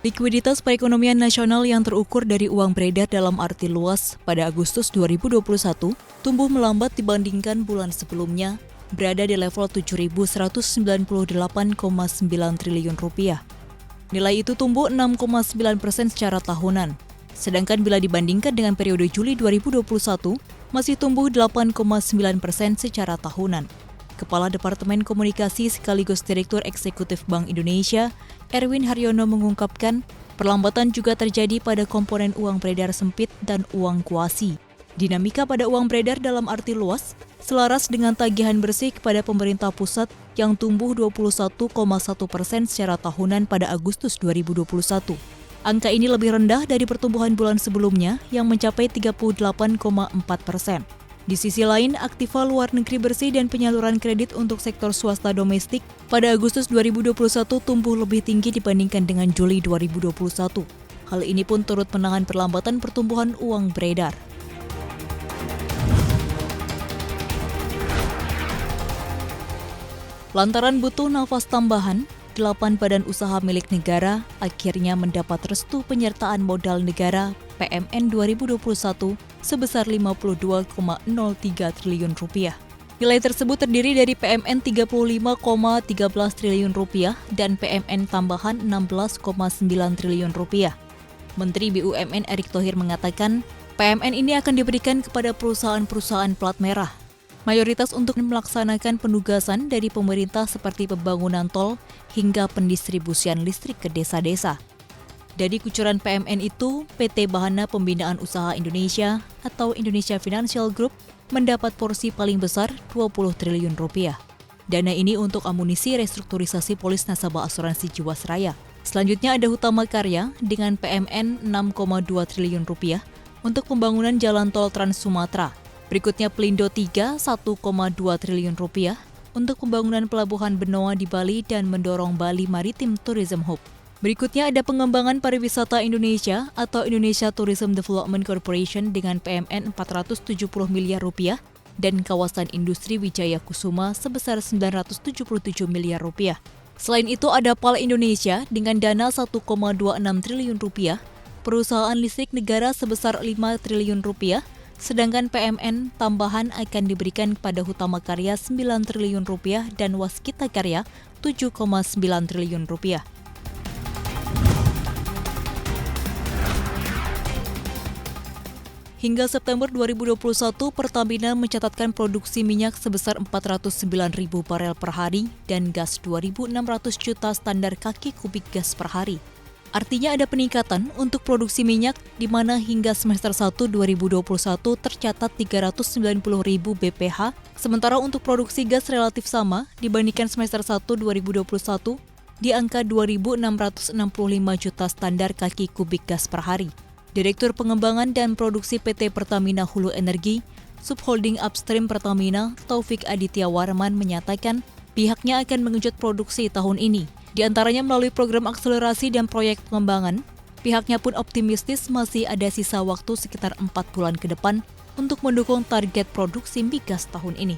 Likuiditas perekonomian nasional yang terukur dari uang beredar dalam arti luas pada Agustus 2021 tumbuh melambat dibandingkan bulan sebelumnya, berada di level 7.198,9 triliun rupiah. Nilai itu tumbuh 6,9% secara tahunan. Sedangkan bila dibandingkan dengan periode Juli 2021, masih tumbuh 8,9% secara tahunan. Kepala Departemen Komunikasi sekaligus Direktur Eksekutif Bank Indonesia, Erwin Haryono mengungkapkan, perlambatan juga terjadi pada komponen uang beredar sempit dan uang kuasi. Dinamika pada uang beredar dalam arti luas selaras dengan tagihan bersih kepada pemerintah pusat yang tumbuh 21,1% secara tahunan pada Agustus 2021. Angka ini lebih rendah dari pertumbuhan bulan sebelumnya yang mencapai 38,4%. Di sisi lain, aktiva luar negeri bersih dan penyaluran kredit untuk sektor swasta domestik pada Agustus 2021 tumbuh lebih tinggi dibandingkan dengan Juli 2021. Hal ini pun turut menahan perlambatan pertumbuhan uang beredar. Lantaran butuh nafas tambahan, 8 badan usaha milik negara akhirnya mendapat restu penyertaan modal negara PMN 2021 sebesar 52,03 triliun rupiah. Nilai tersebut terdiri dari PMN 35,13 triliun rupiah dan PMN tambahan 16,9 triliun rupiah. Menteri BUMN Erick Thohir mengatakan, PMN ini akan diberikan kepada perusahaan-perusahaan plat merah. Mayoritas untuk melaksanakan penugasan dari pemerintah seperti pembangunan tol hingga pendistribusian listrik ke desa-desa. Dari kucuran PMN itu, PT Bahana Pembinaan Usaha Indonesia atau Indonesia Financial Group mendapat porsi paling besar 20 triliun rupiah. Dana ini untuk amunisi restrukturisasi polis nasabah asuransi Jiwasraya. Selanjutnya ada Hutama Karya dengan PMN 6,2 triliun rupiah untuk pembangunan jalan tol Trans Sumatera. Berikutnya Pelindo 3, 1,2 triliun rupiah untuk pembangunan pelabuhan Benoa di Bali dan mendorong Bali Maritime Tourism Hub. Berikutnya ada pengembangan pariwisata Indonesia atau Indonesia Tourism Development Corporation dengan PMN 470 miliar rupiah dan kawasan industri Wijaya Kusuma sebesar 977 miliar rupiah. Selain itu ada PAL Indonesia dengan dana 1,26 triliun rupiah, perusahaan listrik negara sebesar 5 triliun rupiah, sedangkan PMN tambahan akan diberikan kepada Hutama Karya 9 triliun rupiah dan Waskita Karya 7,9 triliun rupiah. Hingga September 2021, Pertamina mencatatkan produksi minyak sebesar 409.000 barel per hari dan gas 2.600 juta standar kaki kubik gas per hari. Artinya ada peningkatan untuk produksi minyak di mana hingga semester 1 2021 tercatat 390.000 BPH, sementara untuk produksi gas relatif sama dibandingkan semester 1 2021 di angka 2.665 juta standar kaki kubik gas per hari. Direktur Pengembangan dan Produksi PT Pertamina Hulu Energi, Subholding Upstream Pertamina, Taufik Aditya Warman menyatakan pihaknya akan menggenjot produksi tahun ini. Di antaranya melalui program akselerasi dan proyek pengembangan, pihaknya pun optimistis masih ada sisa waktu sekitar 4 bulan ke depan untuk mendukung target produksi migas tahun ini.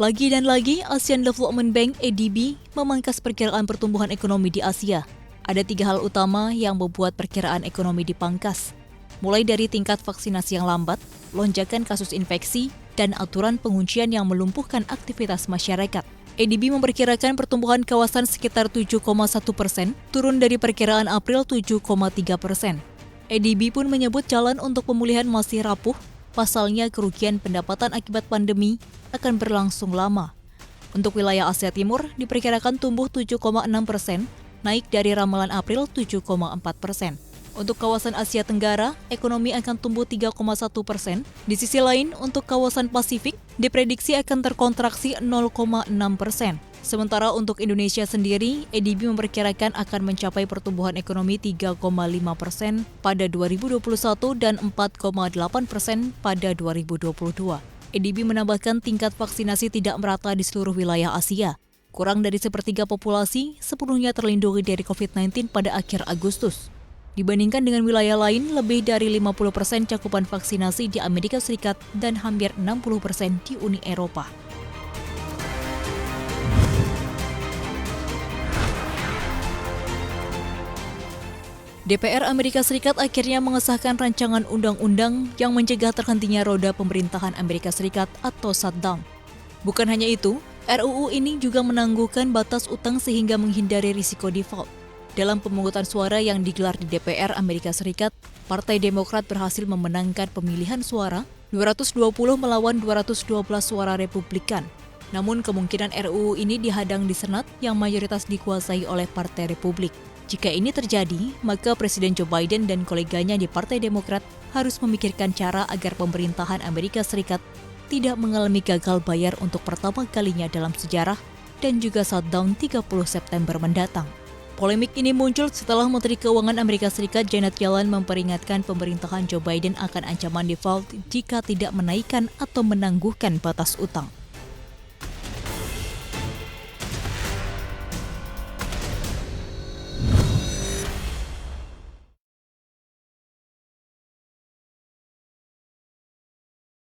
Lagi dan lagi, Asian Development Bank (ADB) memangkas perkiraan pertumbuhan ekonomi di Asia. Ada 3 hal utama yang membuat perkiraan ekonomi dipangkas, mulai dari tingkat vaksinasi yang lambat, lonjakan kasus infeksi, dan aturan penguncian yang melumpuhkan aktivitas masyarakat. ADB memperkirakan pertumbuhan kawasan sekitar 7,1%, turun dari perkiraan April 7,3%. ADB pun menyebut jalan untuk pemulihan masih rapuh, pasalnya kerugian pendapatan akibat pandemi akan berlangsung lama. Untuk wilayah Asia Timur diperkirakan tumbuh 7,6%, naik dari ramalan April 7,4%. Untuk kawasan Asia Tenggara, ekonomi akan tumbuh 3,1%. Di sisi lain, untuk kawasan Pasifik, diprediksi akan terkontraksi 0,6%. Sementara untuk Indonesia sendiri, ADB memperkirakan akan mencapai pertumbuhan ekonomi 3,5% pada 2021 dan 4,8% pada 2022. ADB menambahkan tingkat vaksinasi tidak merata di seluruh wilayah Asia. Kurang dari sepertiga populasi sepenuhnya terlindungi dari COVID-19 pada akhir Agustus. Dibandingkan dengan wilayah lain, lebih dari 50% cakupan vaksinasi di Amerika Serikat dan hampir 60% di Uni Eropa. DPR Amerika Serikat akhirnya mengesahkan rancangan undang-undang yang mencegah terhentinya roda pemerintahan Amerika Serikat atau shutdown. Bukan hanya itu, RUU ini juga menangguhkan batas utang sehingga menghindari risiko default. Dalam pemungutan suara yang digelar di DPR Amerika Serikat, Partai Demokrat berhasil memenangkan pemilihan suara 220 melawan 212 suara Republikan. Namun kemungkinan RUU ini dihadang di Senat yang mayoritas dikuasai oleh Partai Republik. Jika ini terjadi, maka Presiden Joe Biden dan koleganya di Partai Demokrat harus memikirkan cara agar pemerintahan Amerika Serikat tidak mengalami gagal bayar untuk pertama kalinya dalam sejarah dan juga shutdown 30 September mendatang. Polemik ini muncul setelah Menteri Keuangan Amerika Serikat Janet Yellen memperingatkan pemerintahan Joe Biden akan ancaman default jika tidak menaikkan atau menangguhkan batas utang.